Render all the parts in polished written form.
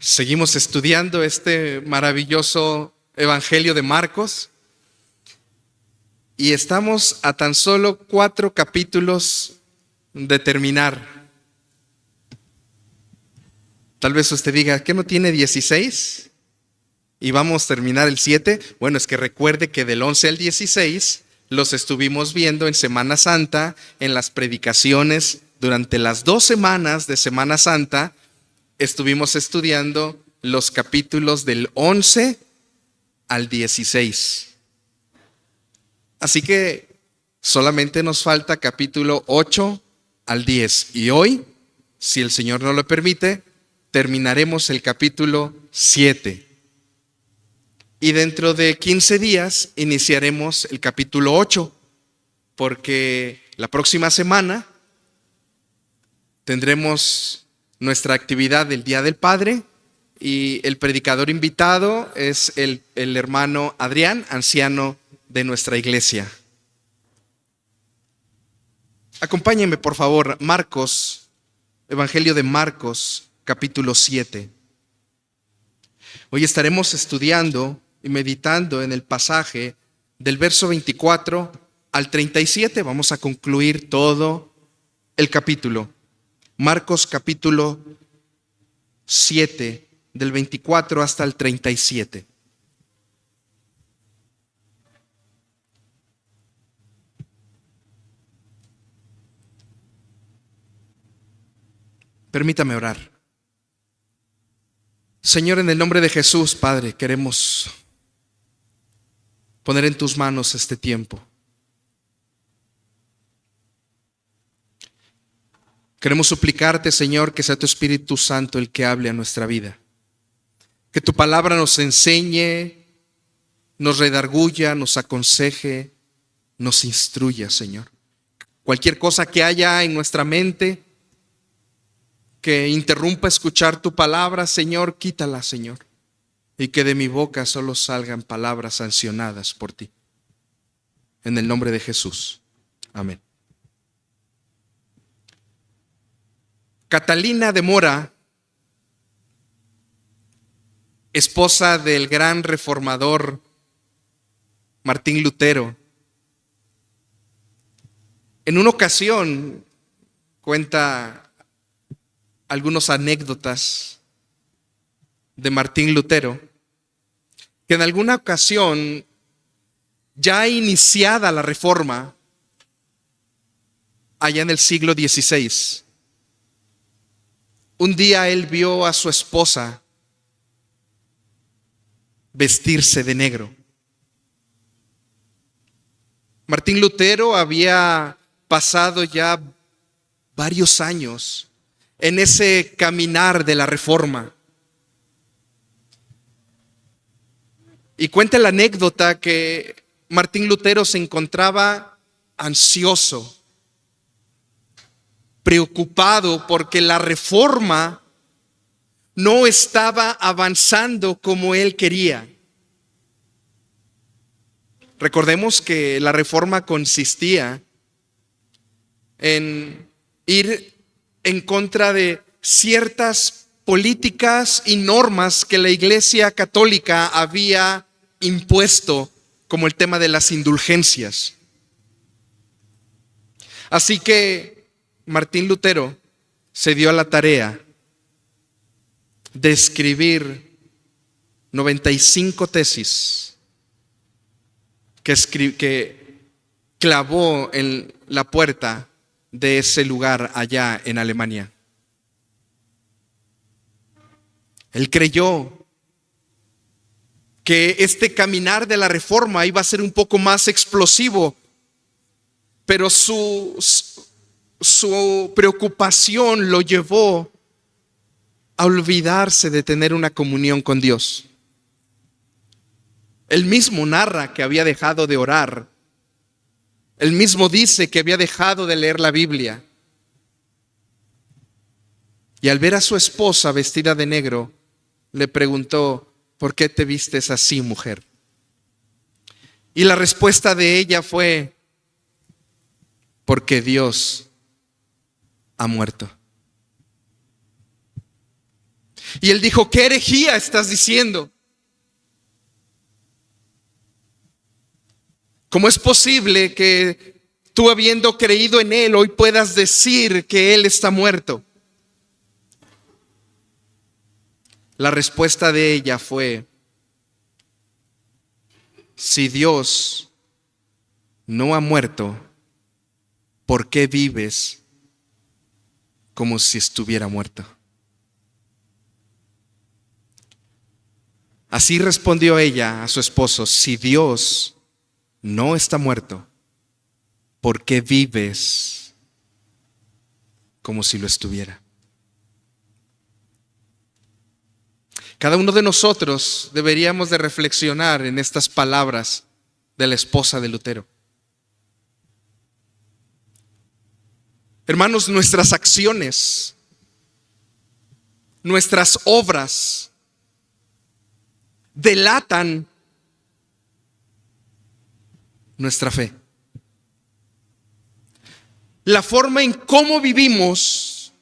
Seguimos estudiando este maravilloso Evangelio de Marcos y estamos a tan solo 4 capítulos de terminar. Tal vez usted diga, ¿qué no tiene 16? Y vamos a terminar el 7. Bueno, es que recuerde que del 11 al 16 los estuvimos viendo en Semana Santa, en las predicaciones. Durante las 2 semanas de Semana Santa estuvimos estudiando los capítulos del 11 al 16. Así que solamente nos falta capítulo 8 al 10. Y hoy, si el Señor nos lo permite, terminaremos el capítulo 7. Y dentro de 15 días iniciaremos el capítulo 8, porque la próxima semana tendremos nuestra actividad del Día del Padre y el predicador invitado es el hermano Adrián, anciano de nuestra iglesia. Acompáñenme por favor, Marcos, Evangelio de Marcos, capítulo 7. Hoy estaremos estudiando y meditando en el pasaje del verso 24 al 37. Vamos a concluir todo el capítulo. Marcos capítulo 7, del 24 hasta el 37. Permítame orar. Señor, en el nombre de Jesús, Padre, queremos poner en tus manos este tiempo. Queremos suplicarte, Señor, que sea tu Espíritu Santo el que hable a nuestra vida. Que tu palabra nos enseñe, nos redarguya, nos aconseje, nos instruya, Señor. Cualquier cosa que haya en nuestra mente que interrumpa escuchar tu palabra, Señor, quítala, Señor. Y que de mi boca solo salgan palabras sancionadas por ti. En el nombre de Jesús. Amén. Catalina de Mora, esposa del gran reformador Martín Lutero, en una ocasión cuenta algunas anécdotas de Martín Lutero, que en alguna ocasión, ya iniciada la reforma, allá en el siglo XVI, un día él vio a su esposa vestirse de negro. Martín Lutero había pasado ya varios años en ese caminar de la reforma. Y cuenta la anécdota que Martín Lutero se encontraba ansioso, preocupado porque la reforma no estaba avanzando como él quería. Recordemos que la reforma consistía en ir en contra de ciertas políticas y normas que la Iglesia Católica había impuesto, como el tema de las indulgencias. Así que Martín Lutero se dio a la tarea de escribir 95 tesis que clavó en la puerta de ese lugar allá en Alemania. Él creyó que este caminar de la reforma iba a ser un poco más explosivo, pero su preocupación lo llevó a olvidarse de tener una comunión con Dios. Él mismo narra que había dejado de orar. Él mismo dice que había dejado de leer la Biblia. Y al ver a su esposa vestida de negro, le preguntó: ¿por qué te vistes así, mujer? Y la respuesta de ella fue: porque Dios ha muerto. Y él dijo: ¿qué herejía estás diciendo? ¿Cómo es posible que tú, habiendo creído en él, hoy puedas decir que él está muerto? La respuesta de ella fue: si Dios no ha muerto, ¿por qué vives como si estuviera muerto? Así respondió ella a su esposo: si Dios no está muerto, ¿por qué vives como si lo estuviera? Cada uno de nosotros deberíamos de reflexionar en estas palabras de la esposa de Lutero. Hermanos, nuestras acciones, nuestras obras delatan nuestra fe. La forma en cómo vivimos,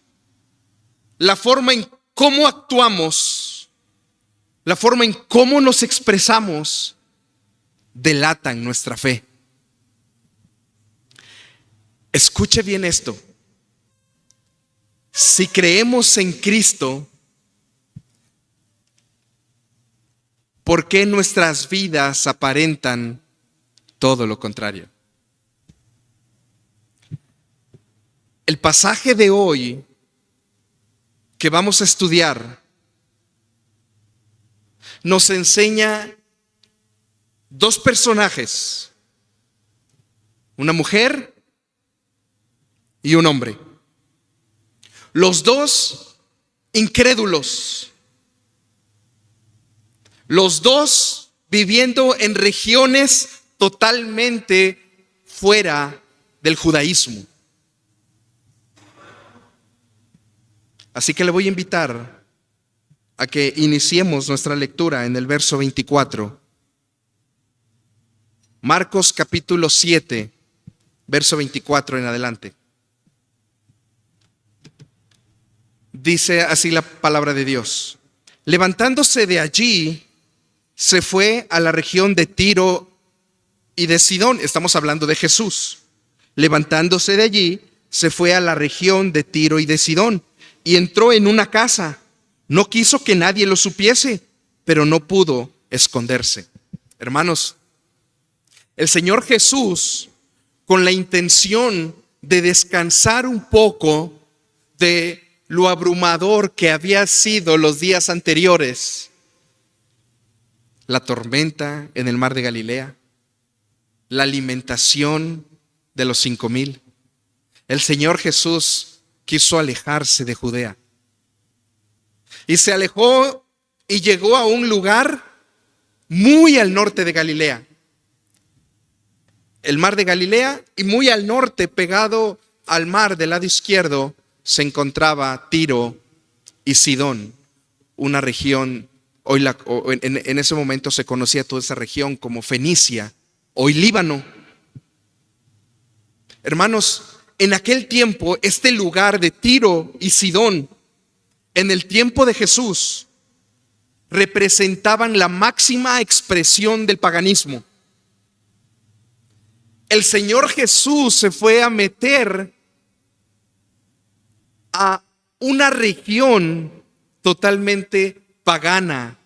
la forma en cómo actuamos, la forma en cómo nos expresamos, delatan nuestra fe. Escuche bien esto. Si creemos en Cristo, ¿por qué nuestras vidas aparentan todo lo contrario? El pasaje de hoy que vamos a estudiar nos enseña dos personajes, una mujer y un hombre. Los dos incrédulos, los dos viviendo en regiones totalmente fuera del judaísmo. Así que le voy a invitar a que iniciemos nuestra lectura en el verso 24. Marcos capítulo 7, verso 24 en adelante. Dice así la palabra de Dios: levantándose de allí, se fue a la región de Tiro y de Sidón. Estamos hablando de Jesús. Levantándose de allí, se fue a la región de Tiro y de Sidón y entró en una casa. No quiso que nadie lo supiese, pero no pudo esconderse. Hermanos, el Señor Jesús, con la intención de descansar un poco de lo abrumador que había sido los días anteriores, la tormenta en el mar de Galilea, la alimentación de los 5,000, el Señor Jesús quiso alejarse de Judea. Y se alejó y llegó a un lugar muy al norte de Galilea. El mar de Galilea, y muy al norte, pegado al mar del lado izquierdo, se encontraba Tiro y Sidón, una región, en ese momento se conocía toda esa región como Fenicia, hoy Líbano. Hermanos, en aquel tiempo, este lugar de Tiro y Sidón, en el tiempo de Jesús, representaban la máxima expresión del paganismo. El Señor Jesús se fue a meter a una región totalmente pagana,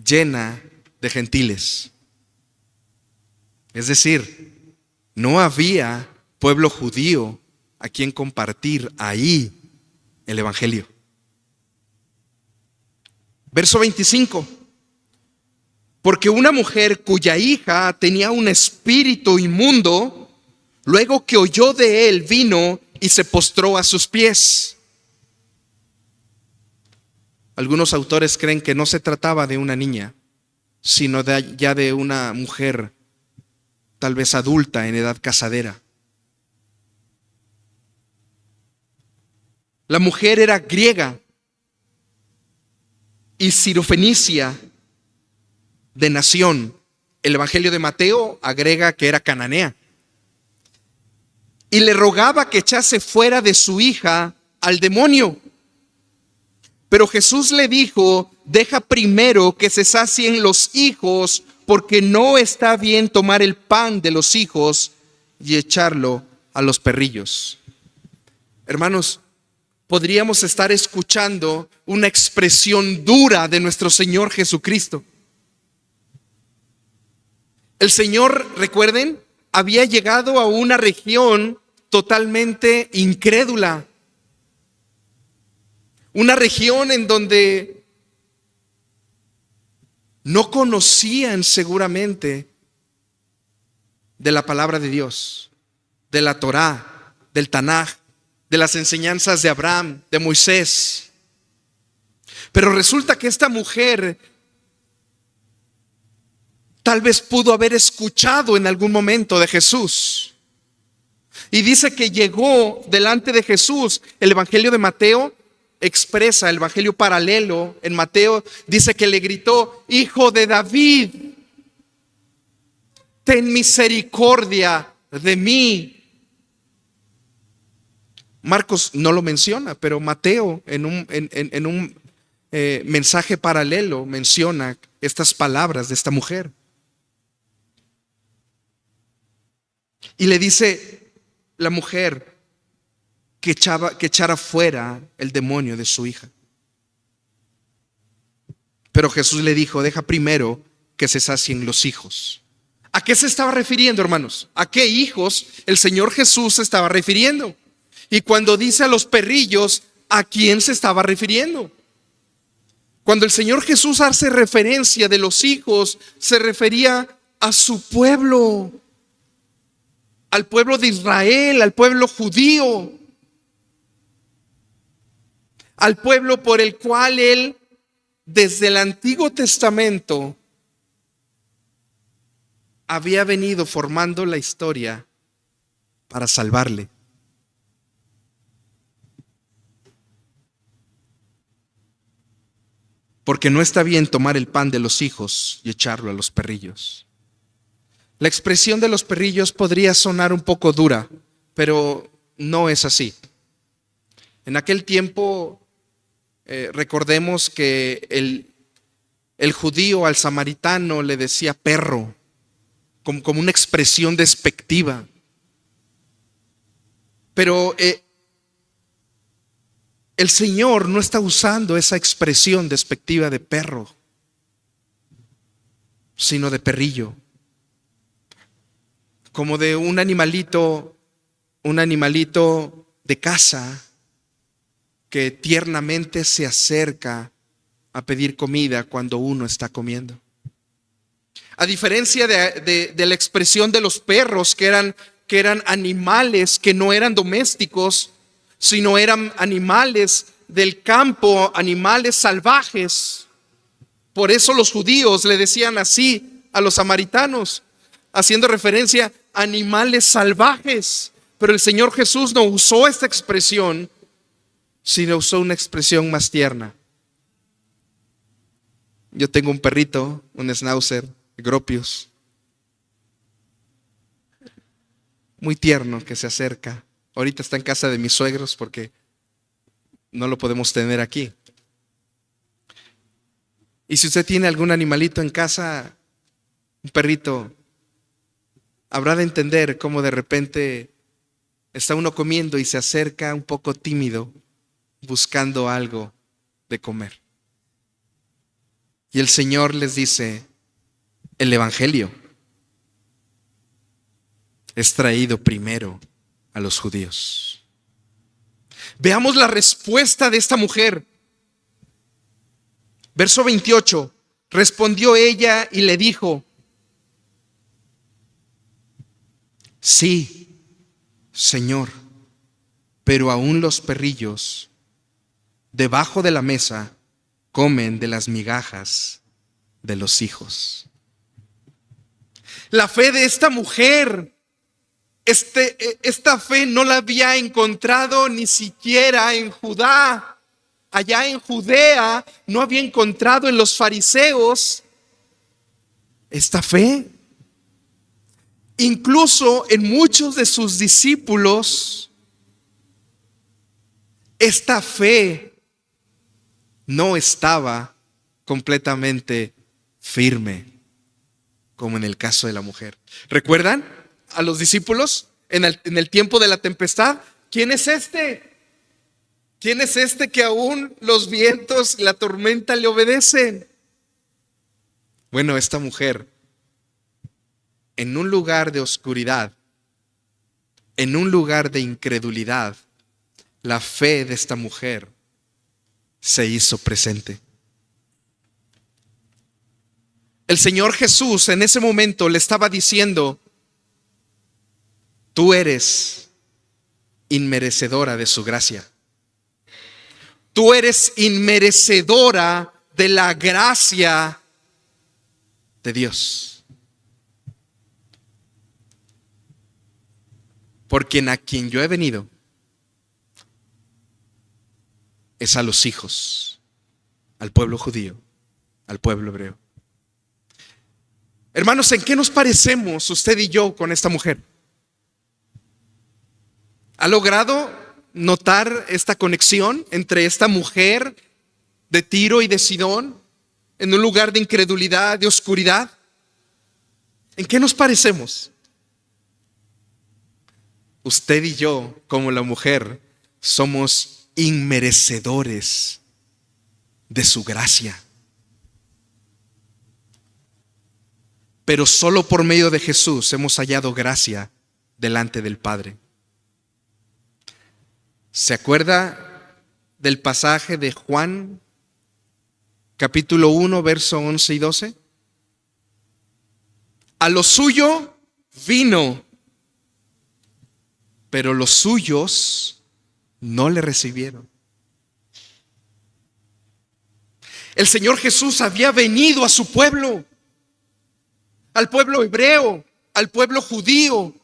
llena de gentiles. Es decir, no había pueblo judío a quien compartir ahí el evangelio. Verso 25. Porque una mujer cuya hija tenía un espíritu inmundo, luego que oyó de él, vino y se postró a sus pies. Algunos autores creen que no se trataba de una niña, sino ya de una mujer, tal vez adulta, en edad casadera. La mujer era griega y sirofenicia de nación. El Evangelio de Mateo agrega que era cananea. Y le rogaba que echase fuera de su hija al demonio. Pero Jesús le dijo: deja primero que se sacien los hijos, porque no está bien tomar el pan de los hijos y echarlo a los perrillos. Hermanos, podríamos estar escuchando una expresión dura de nuestro Señor Jesucristo. El Señor, recuerden, había llegado a una región totalmente incrédula. Una región en donde no conocían seguramente de la palabra de Dios, de la Torá, del Tanaj, de las enseñanzas de Abraham, de Moisés. Pero resulta que esta mujer tal vez pudo haber escuchado en algún momento de Jesús. Y dice que llegó delante de Jesús. El Evangelio de Mateo expresa, el Evangelio paralelo en Mateo, dice que le gritó: Hijo de David, ten misericordia de mí. Marcos no lo menciona, pero Mateo en un mensaje paralelo menciona estas palabras de esta mujer. Y le dice la mujer que echara fuera el demonio de su hija. Pero Jesús le dijo: deja primero que se sacien los hijos. ¿A qué se estaba refiriendo, hermanos? ¿A qué hijos el Señor Jesús se estaba refiriendo? Y cuando dice a los perrillos, ¿a quién se estaba refiriendo? Cuando el Señor Jesús hace referencia de los hijos, se refería a su pueblo, al pueblo de Israel, al pueblo judío, al pueblo por el cual Él, desde el Antiguo Testamento, había venido formando la historia para salvarle. Porque no está bien tomar el pan de los hijos y echarlo a los perrillos. La expresión de los perrillos podría sonar un poco dura, pero no es así. En aquel tiempo, recordemos que el judío al samaritano le decía perro, como una expresión despectiva. Pero el Señor no está usando esa expresión despectiva de perro, sino de perrillo, como de un animalito de casa que tiernamente se acerca a pedir comida cuando uno está comiendo. A diferencia de la expresión de los perros, que eran animales que no eran domésticos, sino eran animales del campo, animales salvajes. Por eso los judíos le decían así a los samaritanos, haciendo referencia a animales salvajes. Pero el Señor Jesús no usó esta expresión, sino usó una expresión más tierna. Yo tengo un perrito, un schnauzer, Gropius, muy tierno, que se acerca. Ahorita está en casa de mis suegros porque no lo podemos tener aquí. Y si usted tiene algún animalito en casa, un perrito, habrá de entender cómo de repente está uno comiendo y se acerca un poco tímido, buscando algo de comer. Y el Señor les dice: el Evangelio es traído primero a los judíos. Veamos la respuesta de esta mujer. Verso 28. Respondió ella y le dijo: sí, Señor, pero aún los perrillos debajo de la mesa comen de las migajas de los hijos. La fe de esta mujer, esta fe no la había encontrado ni siquiera en Judá. Allá en Judea no había encontrado en los fariseos esta fe. Incluso en muchos de sus discípulos, esta fe no estaba completamente firme, como en el caso de la mujer. ¿Recuerdan a los discípulos en el tiempo de la tempestad? ¿Quién es este? ¿Quién es este que aún los vientos y la tormenta le obedecen? Bueno, esta mujer, en un lugar de oscuridad, en un lugar de incredulidad, la fe de esta mujer se hizo presente. El Señor Jesús en ese momento le estaba diciendo: tú eres inmerecedora de su gracia. Tú eres inmerecedora de la gracia de Dios. Por a quien yo he venido es a los hijos, al pueblo judío, al pueblo hebreo. Hermanos, ¿en qué nos parecemos usted y yo con esta mujer? ¿Ha logrado notar esta conexión entre esta mujer de Tiro y de Sidón en un lugar de incredulidad, de oscuridad? ¿En qué nos parecemos? Usted y yo, como la mujer, somos inmerecedores de su gracia. Pero solo por medio de Jesús hemos hallado gracia delante del Padre. ¿Se acuerda del pasaje de Juan, capítulo 1, verso 11 y 12? A lo suyo vino, pero los suyos no le recibieron. El Señor Jesús había venido a su pueblo, al pueblo hebreo, al pueblo judío.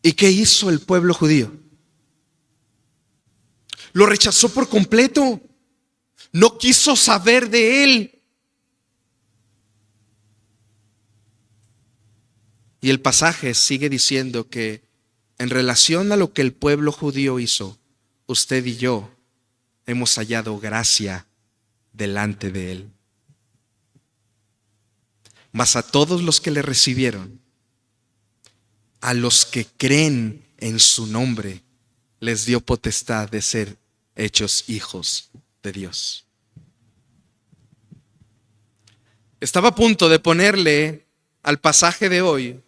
¿Y qué hizo el pueblo judío? Lo rechazó por completo. No quiso saber de él. Y el pasaje sigue diciendo que en relación a lo que el pueblo judío hizo, usted y yo hemos hallado gracia delante de él. Mas a todos los que le recibieron, a los que creen en su nombre, les dio potestad de ser hechos hijos de Dios. Estaba a punto de ponerle al pasaje de hoy.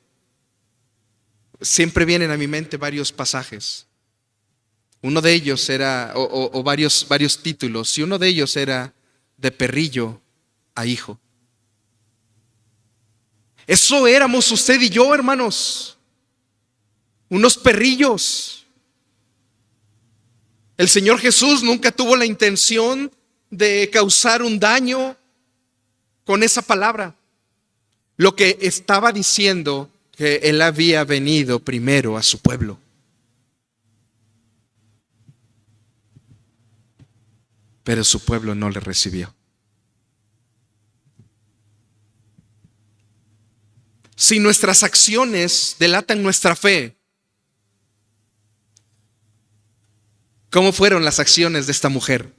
Siempre vienen a mi mente varios pasajes. Uno de ellos era, varios títulos, y uno de ellos era de perrillo a hijo. Eso éramos usted y yo, hermanos. Unos perrillos. El Señor Jesús nunca tuvo la intención de causar un daño con esa palabra. Lo que estaba diciendo que Él había venido primero a su pueblo. Pero su pueblo no le recibió. Si nuestras acciones delatan nuestra fe, ¿cómo fueron las acciones de esta mujer?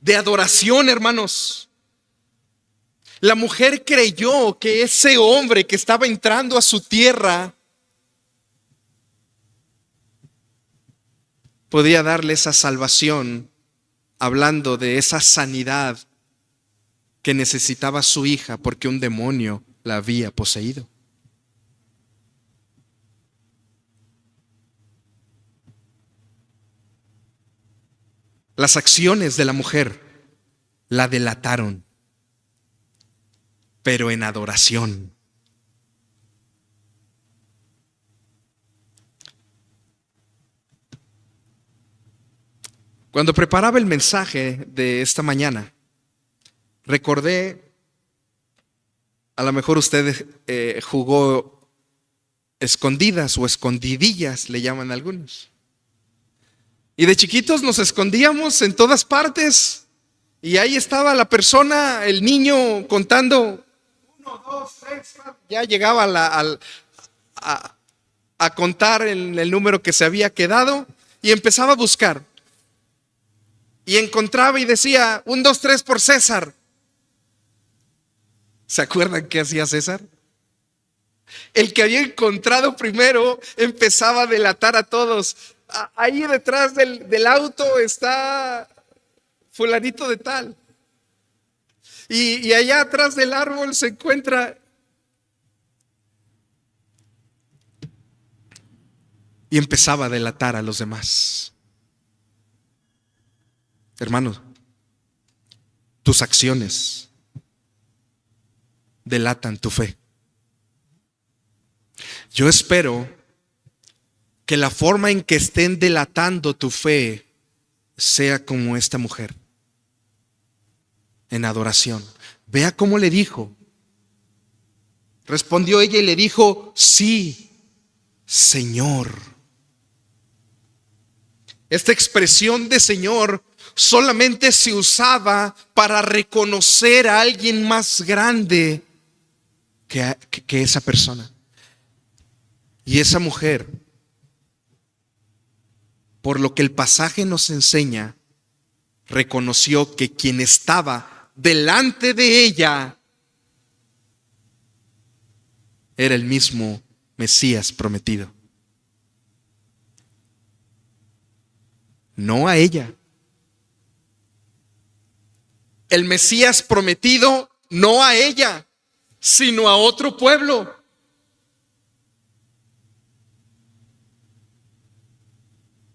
De adoración, hermanos. La mujer creyó que ese hombre que estaba entrando a su tierra podía darle esa salvación, hablando de esa sanidad que necesitaba su hija porque un demonio la había poseído. Las acciones de la mujer la delataron, pero en adoración. Cuando preparaba el mensaje de esta mañana, recordé, a lo mejor usted jugó escondidas o escondidillas, le llaman algunos. Y de chiquitos nos escondíamos en todas partes. Y ahí estaba la persona, el niño contando 1, 2, 3, ya llegaba a contar el número que se había quedado y empezaba a buscar. Y encontraba y decía, 1, 2, 3 por César. ¿Se acuerdan qué hacía César? El que había encontrado primero empezaba a delatar a todos. Ahí detrás del auto está fulanito de tal. Y allá atrás del árbol se encuentra. Y empezaba a delatar a los demás. Hermanos, tus acciones delatan tu fe. Yo espero que la forma en que estén delatando tu fe sea como esta mujer en adoración. Vea cómo le dijo. Respondió ella y le dijo, sí, Señor. Esta expresión de Señor solamente se usaba para reconocer a alguien más grande que esa persona. Y esa mujer, por lo que el pasaje nos enseña, reconoció que quien estaba delante de ella era el mismo Mesías prometido. No a ella. El Mesías prometido no a ella, sino a otro pueblo.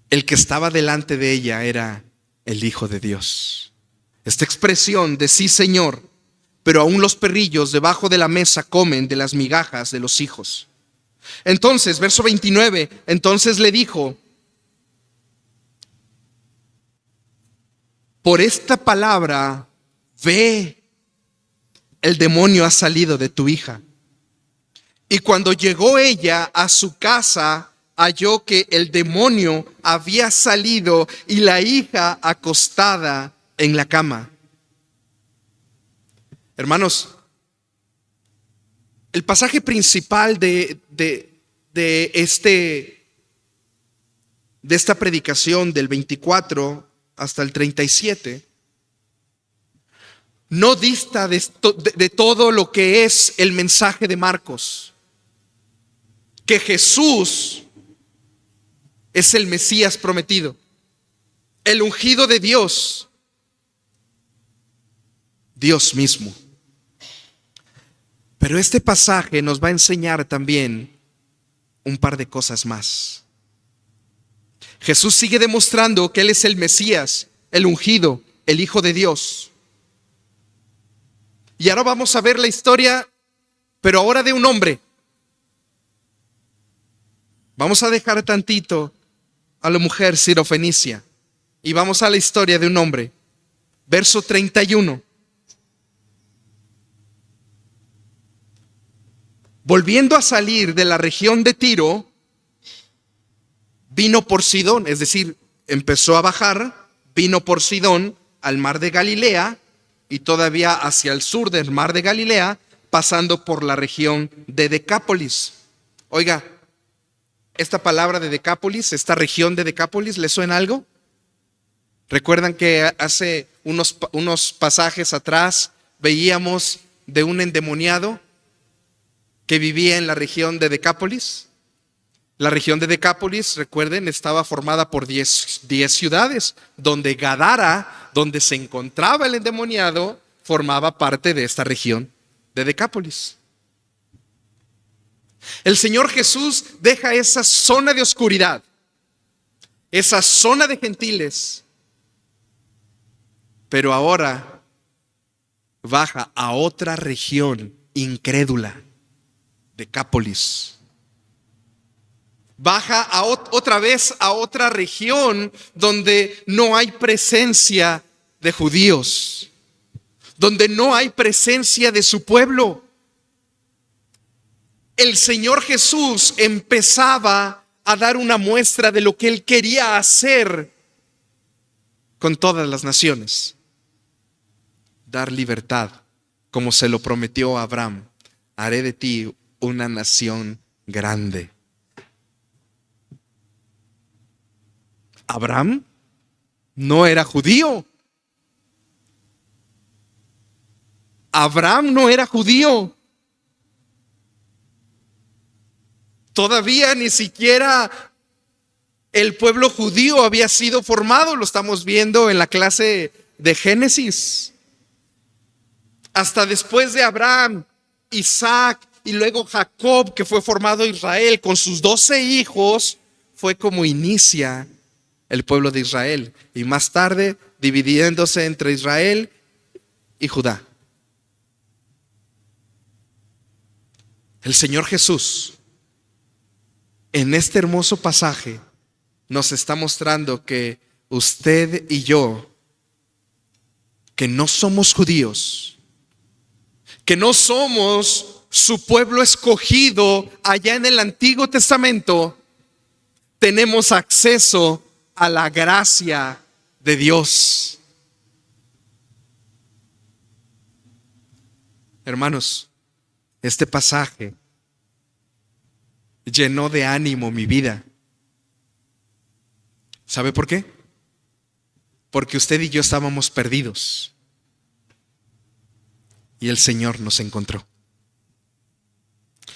El que estaba delante de ella era el Hijo de Dios. Esta expresión de sí, Señor, pero aún los perrillos debajo de la mesa comen de las migajas de los hijos. Entonces, verso 29, entonces le dijo, por esta palabra, ve, el demonio ha salido de tu hija. Y cuando llegó ella a su casa, halló que el demonio había salido y la hija acostada en la cama. Hermanos, el pasaje principal de esta predicación del 24 hasta el 37 no dista de todo lo que es el mensaje de Marcos, que Jesús es el Mesías prometido, el ungido de Dios, Dios mismo. Pero este pasaje nos va a enseñar también un par de cosas más. Jesús sigue demostrando que Él es el Mesías, el ungido, el Hijo de Dios. Y ahora vamos a ver la historia, pero ahora de un hombre. Vamos a dejar tantito a la mujer sirofenicia y vamos a la historia de un hombre. Verso 31. Volviendo a salir de la región de Tiro, vino por Sidón, es decir, empezó a bajar, vino por Sidón al mar de Galilea y todavía hacia el sur del mar de Galilea, pasando por la región de Decápolis. Oiga, esta palabra de Decápolis, esta región de Decápolis, ¿le suena algo? ¿Recuerdan que hace unos pasajes atrás veíamos de un endemoniado que vivía en la región de Decápolis? La región de Decápolis, recuerden, estaba formada por 10 ciudades, donde Gadara, donde se encontraba el endemoniado, formaba parte de esta región de Decápolis. El Señor Jesús deja esa zona de oscuridad, esa zona de gentiles, pero ahora baja a otra región incrédula, Decápolis. Baja otra vez a otra región donde no hay presencia de judíos, donde no hay presencia de su pueblo. El Señor Jesús empezaba a dar una muestra de lo que Él quería hacer con todas las naciones. Dar libertad, como se lo prometió a Abraham. Haré de ti una nación grande. Abraham no era judío. Abraham no era judío. Todavía ni siquiera el pueblo judío había sido formado. Lo estamos viendo en la clase de Génesis. Hasta después de Abraham, Isaac y luego Jacob, que fue formado Israel con sus 12 hijos, fue como inicia el pueblo de Israel. Y más tarde dividiéndose entre Israel y Judá. El Señor Jesús, en este hermoso pasaje, nos está mostrando que usted y yo, que no somos judíos, que no somos su pueblo escogido allá en el Antiguo Testamento, tenemos acceso a la gracia de Dios. Hermanos, este pasaje llenó de ánimo mi vida. ¿Sabe por qué? Porque usted y yo estábamos perdidos y el Señor nos encontró.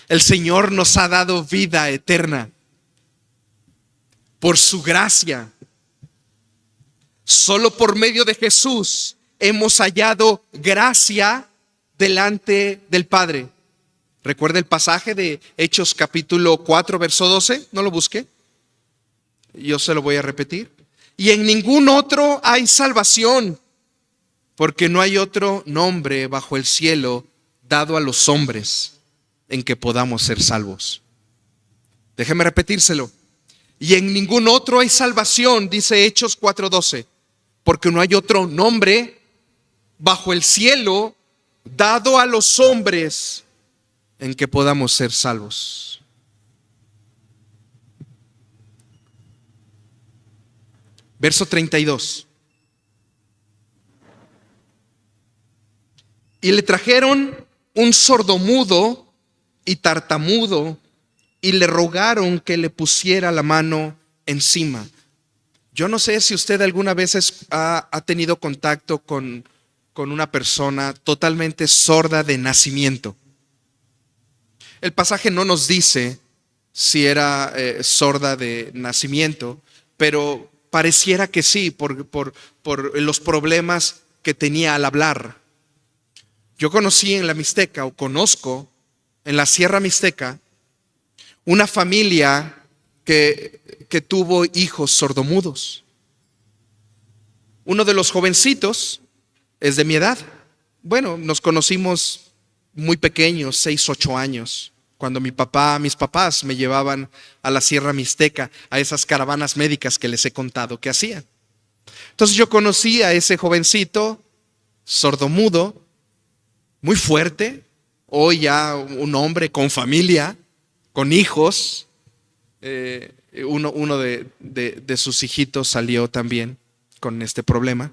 El Señor nos ha dado vida eterna por su gracia. Solo por medio de Jesús hemos hallado gracia delante del Padre. ¿Recuerda el pasaje de Hechos capítulo 4, verso 12? No lo busque. Yo se lo voy a repetir. Y en ningún otro hay salvación, porque no hay otro nombre bajo el cielo dado a los hombres en que podamos ser salvos. Déjeme repetírselo. Y en ningún otro hay salvación, dice Hechos 4:12, porque no hay otro nombre bajo el cielo dado a los hombres en que podamos ser salvos. Verso 32. Y le trajeron un sordomudo y tartamudo y le rogaron que le pusiera la mano encima. Yo no sé si usted alguna vez ha tenido contacto con una persona totalmente sorda de nacimiento. El pasaje no nos dice si era sorda de nacimiento, pero pareciera que sí, por los problemas que tenía al hablar. Yo conocí en la Mixteca, o conozco en la Sierra Mixteca, una familia que tuvo hijos sordomudos. Uno de los jovencitos es de mi edad. Bueno, nos conocimos muy pequeños, 6, 8 años, cuando mis papás me llevaban a la Sierra Mixteca, a esas caravanas médicas que les he contado que hacían. Entonces yo conocí a ese jovencito sordomudo, muy fuerte, hoy ya un hombre con familia, con hijos. Uno de sus hijitos salió también con este problema.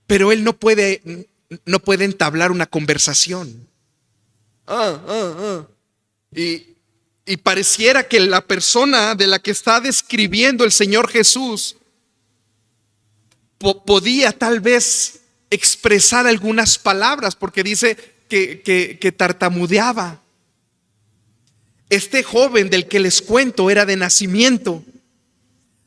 Pero él no puede entablar una conversación. Y pareciera que la persona de la que está describiendo el Señor Jesús podía tal vez expresar algunas palabras, porque dice que tartamudeaba. Este joven del que les cuento era de nacimiento,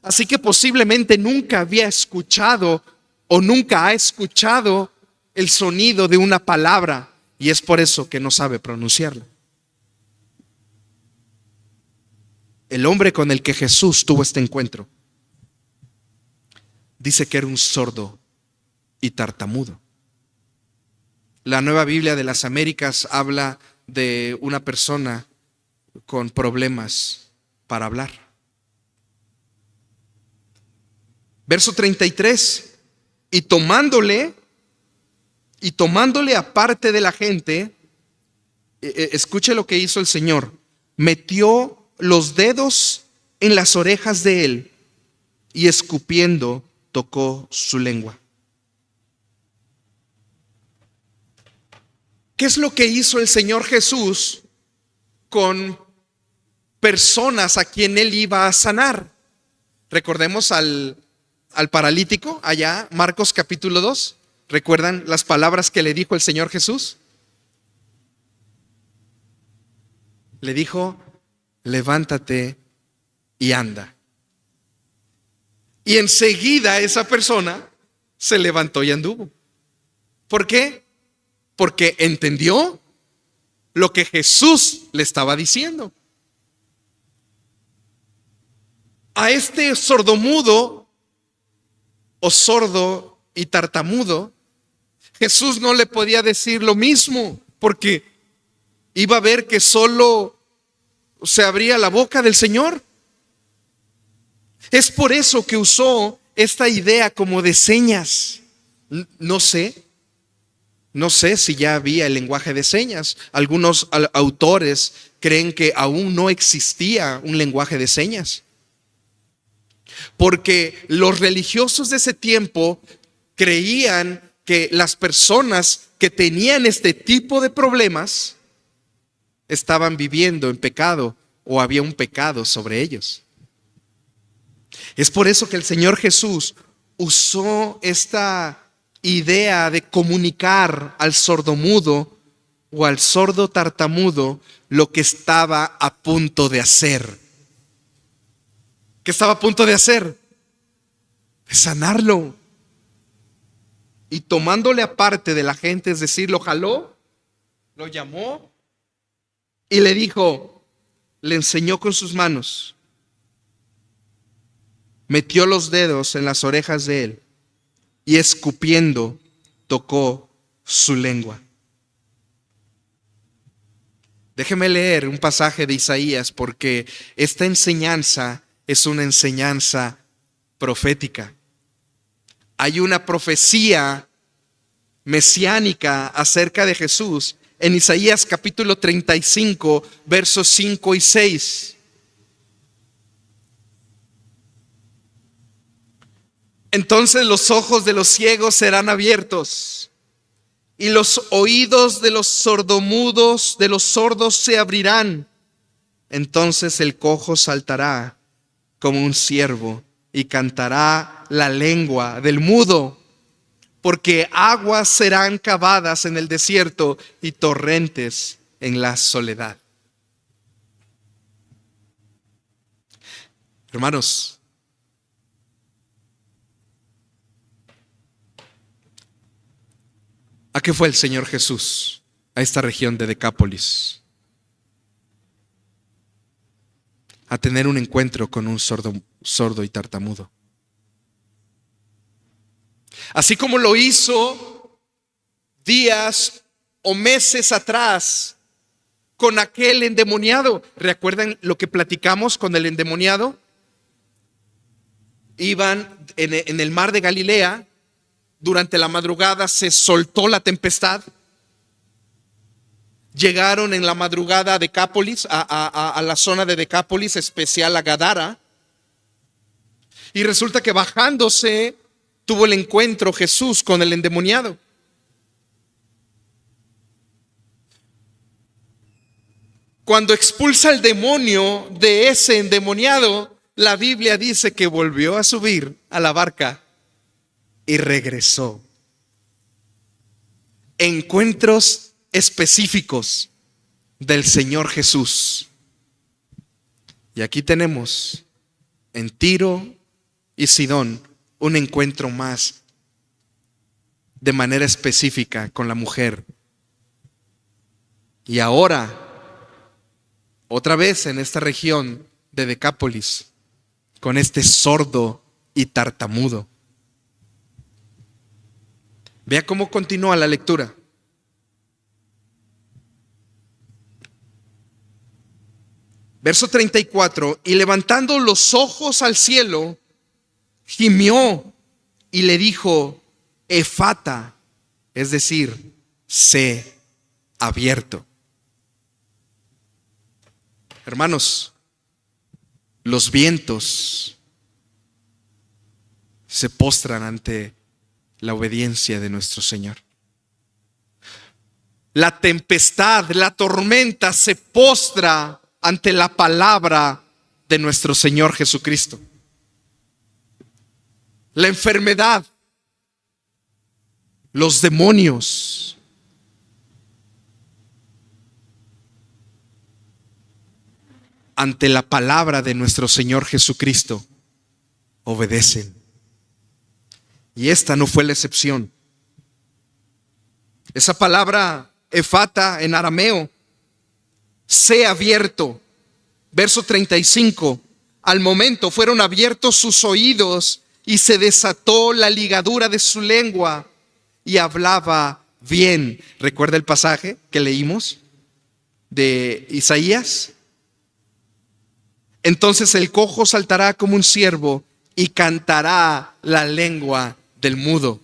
así que posiblemente nunca había escuchado o nunca ha escuchado el sonido de una palabra, y es por eso que no sabe pronunciarla. El hombre con el que Jesús tuvo este encuentro dice que era un sordo y tartamudo. La Nueva Biblia de las Américas habla de una persona con problemas para hablar. Verso 33. Y tomándole aparte de la gente, escuche lo que hizo el Señor. Metió los dedos en las orejas de él y escupiendo tocó su lengua. ¿Qué es lo que hizo el Señor Jesús con personas a quien él iba a sanar? Recordemos al paralítico allá, Marcos capítulo 2. ¿Recuerdan las palabras que le dijo el Señor Jesús? Le dijo, levántate y anda. Y enseguida esa persona se levantó y anduvo. ¿Por qué? Porque entendió lo que Jesús le estaba diciendo. A este sordomudo o sordo y tartamudo, Jesús no le podía decir lo mismo, porque iba a ver que solo se abría la boca del Señor. Es por eso que usó esta idea como de señas. No sé si ya había el lenguaje de señas. Algunos autores creen que aún no existía un lenguaje de señas, porque los religiosos de ese tiempo creían que las personas que tenían este tipo de problemas estaban viviendo en pecado o había un pecado sobre ellos. Es por eso que el Señor Jesús usó esta idea de comunicar al sordomudo o al sordo tartamudo lo que estaba a punto de hacer. ¿Qué estaba a punto de hacer? De sanarlo. Y tomándole aparte de la gente, es decir, lo jaló, lo llamó y le dijo, le enseñó con sus manos, metió los dedos en las orejas de él y escupiendo tocó su lengua. Déjeme leer un pasaje de Isaías, porque esta enseñanza es una enseñanza profética. Hay una profecía mesiánica acerca de Jesús en Isaías capítulo 35, versos 5 y 6. Entonces los ojos de los ciegos serán abiertos y los oídos de los sordomudos, de los sordos se abrirán. Entonces el cojo saltará como un ciervo y cantará la lengua del mudo, porque aguas serán cavadas en el desierto y torrentes en la soledad. Hermanos, ¿a qué fue el Señor Jesús a esta región de Decápolis? A tener un encuentro con un sordo y tartamudo. Así como lo hizo días o meses atrás con aquel endemoniado. ¿Recuerdan lo que platicamos con el endemoniado? Iban en el mar de Galilea. Durante la madrugada se soltó la tempestad. Llegaron en la madrugada a Decápolis, a la zona de Decápolis, especial a Gadara. Y resulta que bajándose tuvo el encuentro Jesús con el endemoniado. Cuando expulsa el demonio de ese endemoniado, la Biblia dice que volvió a subir a la barca y regresó. Encuentros específicos del Señor Jesús. Y aquí tenemos en Tiro y Sidón un encuentro más de manera específica con la mujer. Y ahora, otra vez en esta región de Decápolis, con este sordo y tartamudo. Vea cómo continúa la lectura. Verso 34, y levantando los ojos al cielo, gimió y le dijo, Efata, es decir, sé abierto. Hermanos, los vientos se postran ante la obediencia de nuestro Señor. La tempestad, la tormenta se postra ante la palabra de nuestro Señor Jesucristo. la enfermedad, los demonios. Ante la palabra de nuestro Señor Jesucristo, obedecen. Y esta no fue la excepción. Esa palabra efata en arameo, sé abierto. Verso 35. Al momento fueron abiertos sus oídos y se desató la ligadura de su lengua y hablaba bien. ¿Recuerda el pasaje que leímos de Isaías? Entonces el cojo saltará como un ciervo y cantará la lengua del mudo.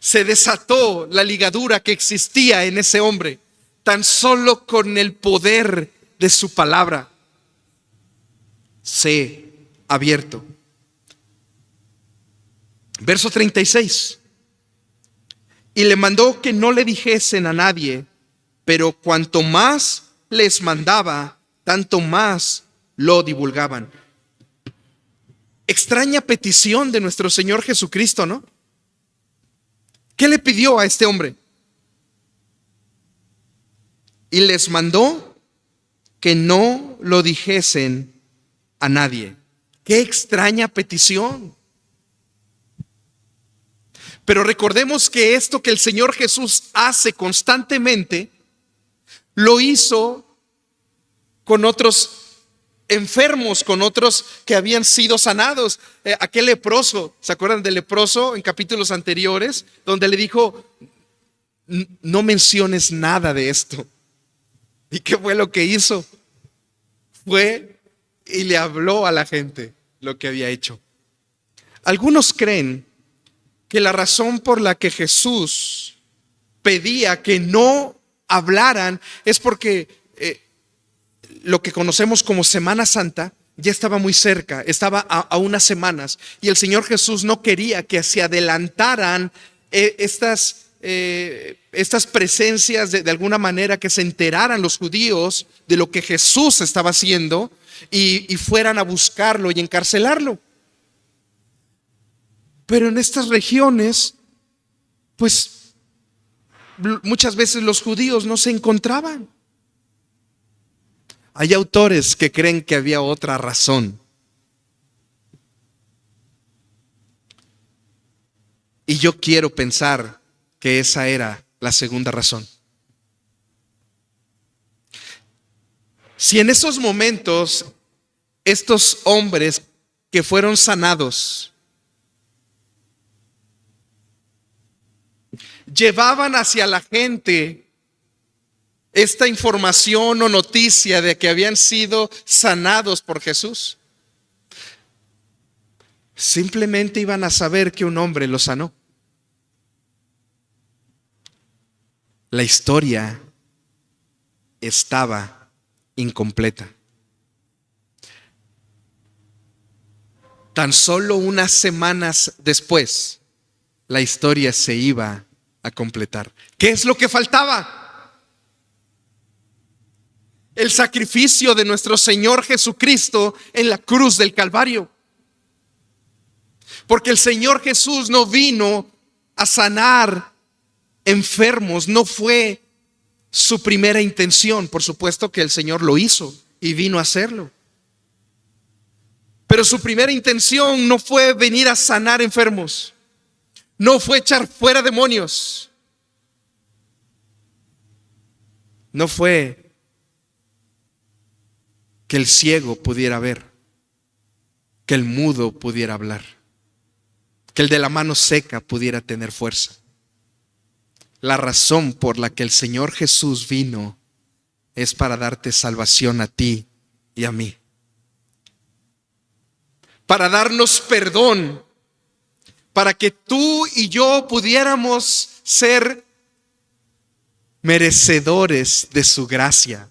Se desató la ligadura que existía en ese hombre, tan solo con el poder de su palabra. Sé abierto. Verso 36. Y le mandó que no le dijesen a nadie, pero cuanto más les mandaba, tanto más lo divulgaban. Extraña petición de nuestro Señor Jesucristo, ¿no? ¿Qué le pidió a este hombre? Y les mandó que no lo dijesen a nadie. Qué extraña petición. Pero recordemos que esto que el Señor Jesús hace constantemente, lo hizo con otros enfermos, con otros que habían sido sanados. Aquel leproso, ¿se acuerdan del leproso en capítulos anteriores? Donde le dijo, no menciones nada de esto. ¿Y qué fue lo que hizo? Fue y le habló a la gente lo que había hecho. Algunos creen que la razón por la que Jesús pedía que no hablaran es porque lo que conocemos como Semana Santa ya estaba muy cerca, estaba a unas semanas, y el Señor Jesús no quería que se adelantaran estas presencias de alguna manera, que se enteraran los judíos de lo que Jesús estaba haciendo y fueran a buscarlo y encarcelarlo. Pero en estas regiones, pues muchas veces los judíos no se encontraban. Hay autores que creen que había otra razón. Y yo quiero pensar que esa era la segunda razón. Si en esos momentos estos hombres que fueron sanados llevaban hacia la gente esta información o noticia de que habían sido sanados por Jesús, simplemente iban a saber que un hombre los sanó. La historia estaba incompleta. Tan solo unas semanas después, la historia se iba a completar. ¿Qué es lo que faltaba? El sacrificio de nuestro Señor Jesucristo en la cruz del Calvario. Porque el Señor Jesús no vino a sanar enfermos, no fue su primera intención. Por supuesto que el Señor lo hizo y vino a hacerlo. Pero su primera intención no fue venir a sanar enfermos, no fue echar fuera demonios, no fue que el ciego pudiera ver, que el mudo pudiera hablar, que el de la mano seca pudiera tener fuerza. La razón por la que el Señor Jesús vino es para darte salvación a ti y a mí, para darnos perdón, para que tú y yo pudiéramos ser merecedores de su gracia.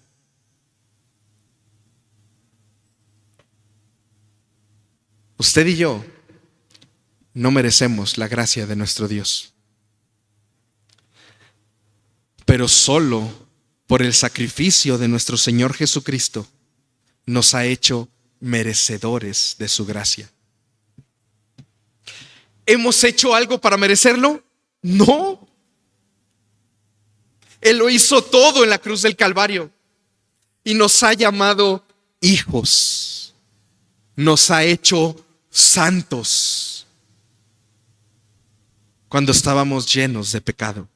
Usted y yo no merecemos la gracia de nuestro Dios, pero solo por el sacrificio de nuestro Señor Jesucristo nos ha hecho merecedores de su gracia. ¿Hemos hecho algo para merecerlo? No. Él lo hizo todo en la cruz del Calvario y nos ha llamado hijos. Nos ha hecho santos cuando estábamos llenos de pecado.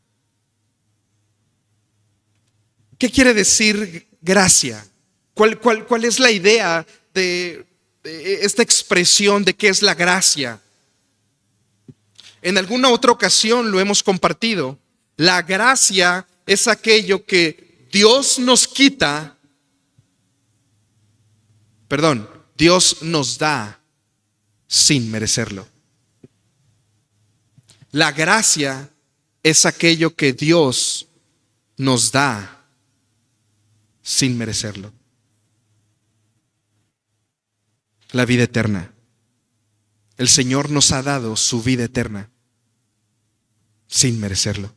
¿Qué quiere decir gracia? ¿Cuál es la idea de esta expresión de qué es la gracia? En alguna otra ocasión lo hemos compartido. La gracia es aquello que Dios nos quita, Dios nos da sin merecerlo. La gracia es aquello que Dios nos da sin merecerlo. La vida eterna. El Señor nos ha dado su vida eterna sin merecerlo.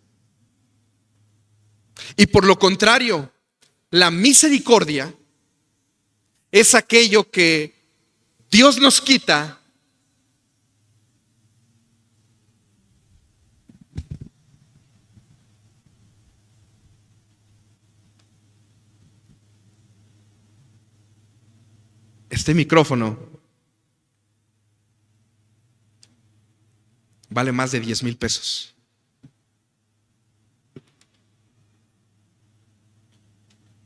Y por lo contrario, la misericordia es aquello que Dios nos quita este micrófono vale más de 10,000 pesos.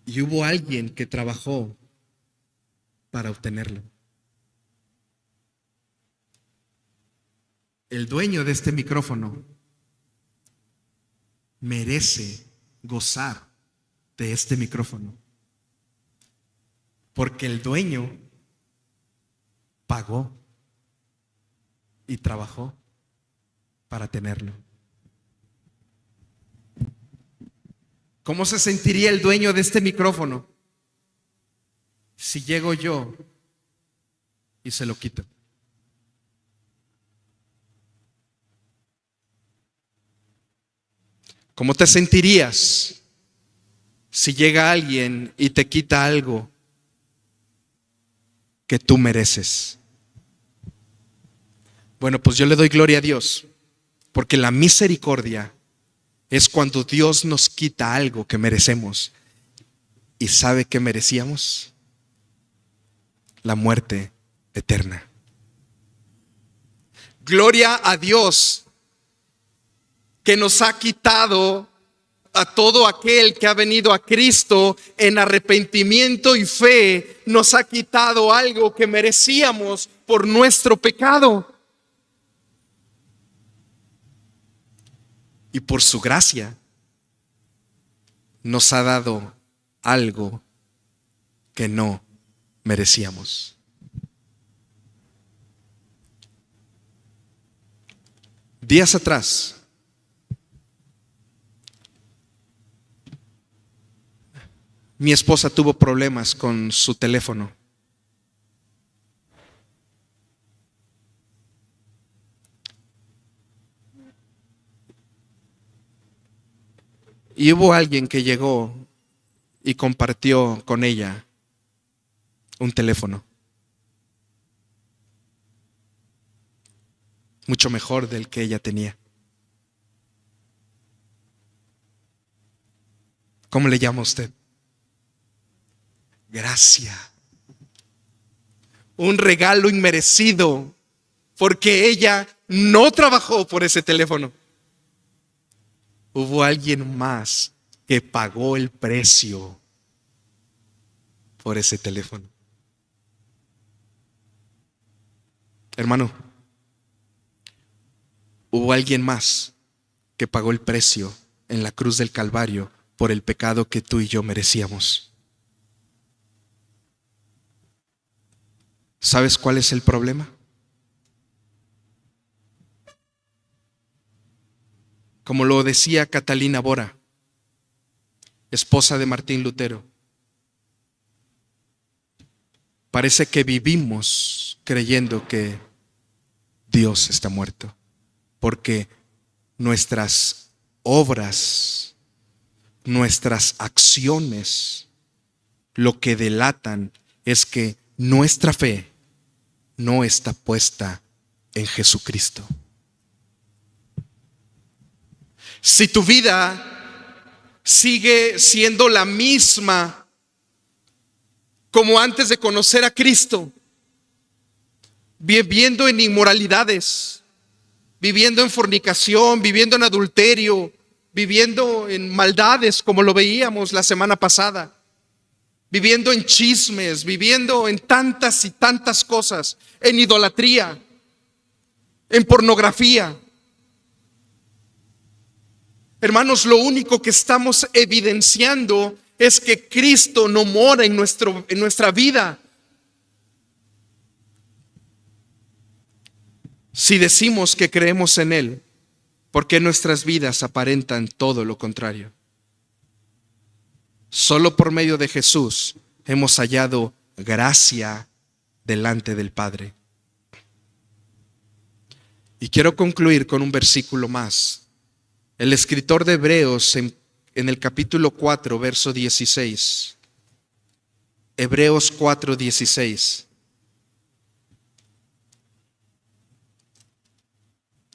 Y hubo alguien que trabajó para obtenerlo. El dueño de este micrófono merece gozar de este micrófono, porque el dueño pagó y trabajó para tenerlo. ¿Cómo se sentiría el dueño de este micrófono si llego yo y se lo quito? ¿Cómo te sentirías si llega alguien y te quita algo que tú mereces? Bueno, pues yo le doy gloria a Dios, porque la misericordia es cuando Dios nos quita algo que merecemos. ¿Y sabe qué merecíamos? La muerte eterna. Gloria a Dios que nos ha quitado a todo aquel que ha venido a Cristo en arrepentimiento y fe. Nos ha quitado algo que merecíamos por nuestro pecado. Y por su gracia nos ha dado algo que no merecíamos. Días atrás, mi esposa tuvo problemas con su teléfono. Y hubo alguien que llegó y compartió con ella un teléfono mucho mejor del que ella tenía. ¿Cómo le llama usted? Gracia. Un regalo inmerecido, porque ella no trabajó por ese teléfono. Hubo alguien más que pagó el precio por ese teléfono. Hermano, hubo alguien más que pagó el precio en la cruz del Calvario por el pecado que tú y yo merecíamos. ¿Sabes cuál es el problema? Como lo decía Catalina Bora, esposa de Martín Lutero, parece que vivimos creyendo que Dios está muerto, porque nuestras obras, nuestras acciones, lo que delatan es que nuestra fe no está puesta en Jesucristo. Si tu vida sigue siendo la misma como antes de conocer a Cristo, viviendo en inmoralidades, viviendo en fornicación, viviendo en adulterio, viviendo en maldades como lo veíamos la semana pasada, viviendo en chismes, viviendo en tantas y tantas cosas, en idolatría, en pornografía. Hermanos, lo único que estamos evidenciando es que Cristo no mora en nuestra vida. Si decimos que creemos en Él, ¿por qué nuestras vidas aparentan todo lo contrario? Solo por medio de Jesús hemos hallado gracia delante del Padre. Y quiero concluir con un versículo más. El escritor de Hebreos en el capítulo 4, verso 16. Hebreos 4, 16.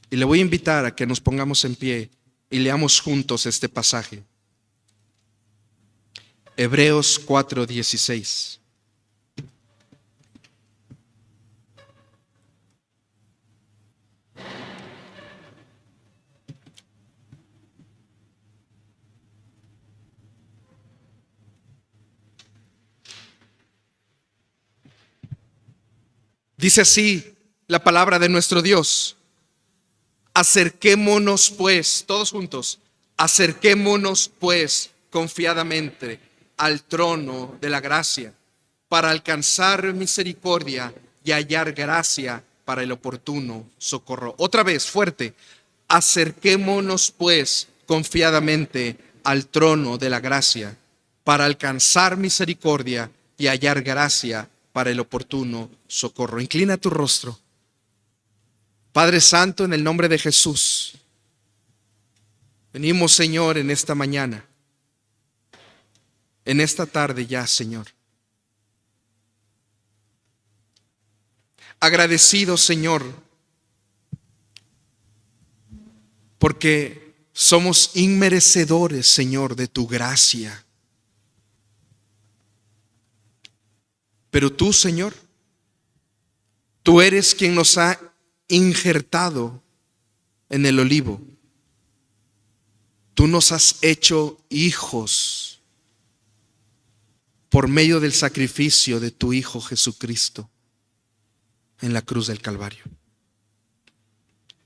Y le voy a invitar a que nos pongamos en pie y leamos juntos este pasaje. Hebreos 4, 16. Dice así la palabra de nuestro Dios. Acerquémonos pues, todos juntos, acerquémonos pues confiadamente al trono de la gracia para alcanzar misericordia y hallar gracia para el oportuno socorro. Otra vez, fuerte. Acerquémonos pues confiadamente al trono de la gracia para alcanzar misericordia y hallar gracia para el oportuno socorro. Inclina tu rostro. Padre Santo, en el nombre de Jesús, venimos, Señor, en esta mañana, en esta tarde ya, Señor. Agradecido, Señor, porque somos inmerecedores, Señor, de tu gracia. Pero tú, Señor, tú eres quien nos ha injertado en el olivo. Tú nos has hecho hijos por medio del sacrificio de tu Hijo Jesucristo en la cruz del Calvario.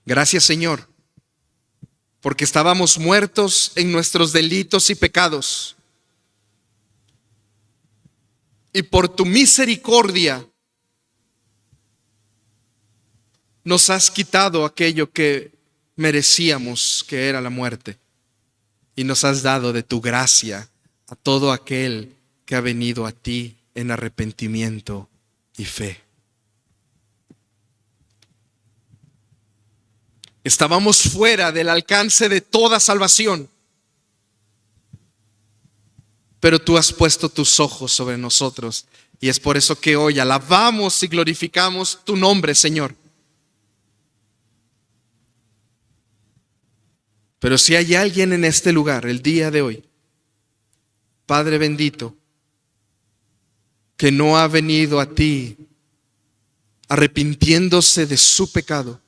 Gracias, Señor, porque estábamos muertos en nuestros delitos y pecados, y por tu misericordia nos has quitado aquello que merecíamos, que era la muerte, y nos has dado de tu gracia a todo aquel que ha venido a ti en arrepentimiento y fe. Estábamos fuera del alcance de toda salvación, pero tú has puesto tus ojos sobre nosotros, y es por eso que hoy alabamos y glorificamos tu nombre, Señor. Pero si hay alguien en este lugar el día de hoy, Padre bendito, que no ha venido a ti arrepintiéndose de su pecado,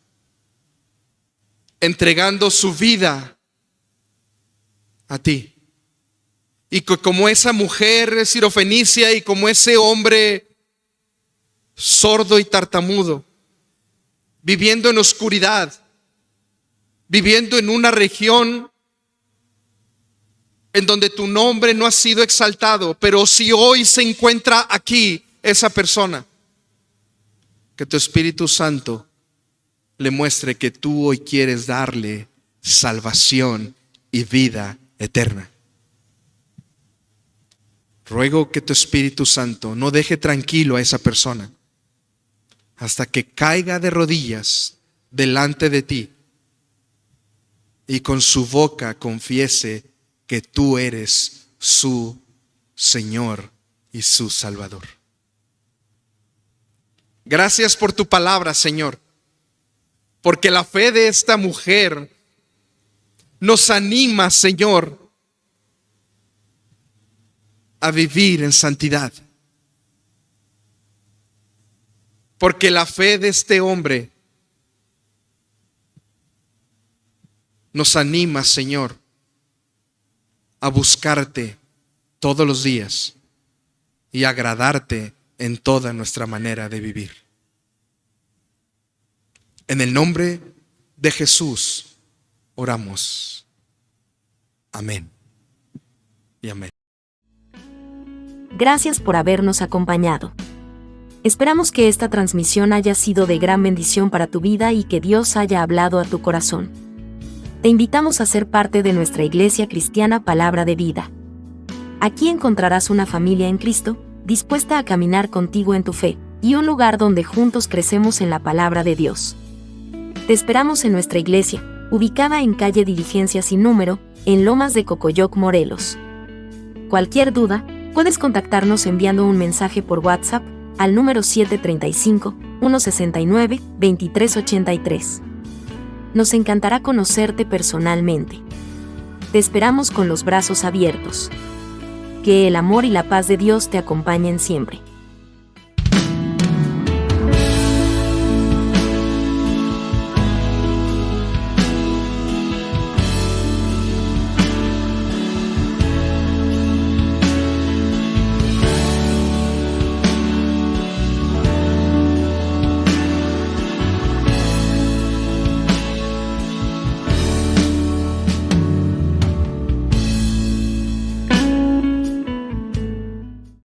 entregando su vida a ti, y que como esa mujer sirofenicia y como ese hombre sordo y tartamudo, viviendo en oscuridad, viviendo en una región en donde tu nombre no ha sido exaltado, pero si hoy se encuentra aquí esa persona, que tu Espíritu Santo le muestre que tú hoy quieres darle salvación y vida eterna. Ruego que tu Espíritu Santo no deje tranquilo a esa persona hasta que caiga de rodillas delante de ti y con su boca confiese que tú eres su Señor y su Salvador. Gracias por tu palabra, Señor, porque la fe de esta mujer nos anima, Señor, a vivir en santidad. Porque la fe de este hombre nos anima, Señor, a buscarte todos los días y agradarte en toda nuestra manera de vivir. En el nombre de Jesús oramos. Amén y amén. Gracias por habernos acompañado. Esperamos que esta transmisión haya sido de gran bendición para tu vida y que Dios haya hablado a tu corazón. Te invitamos a ser parte de nuestra Iglesia Cristiana Palabra de Vida. Aquí encontrarás una familia en Cristo, dispuesta a caminar contigo en tu fe, y un lugar donde juntos crecemos en la palabra de Dios. Te esperamos en nuestra iglesia, ubicada en calle Diligencia sin número, en Lomas de Cocoyoc, Morelos. Cualquier duda, puedes contactarnos enviando un mensaje por WhatsApp al número 735-169-2383. Nos encantará conocerte personalmente. Te esperamos con los brazos abiertos. Que el amor y la paz de Dios te acompañen siempre.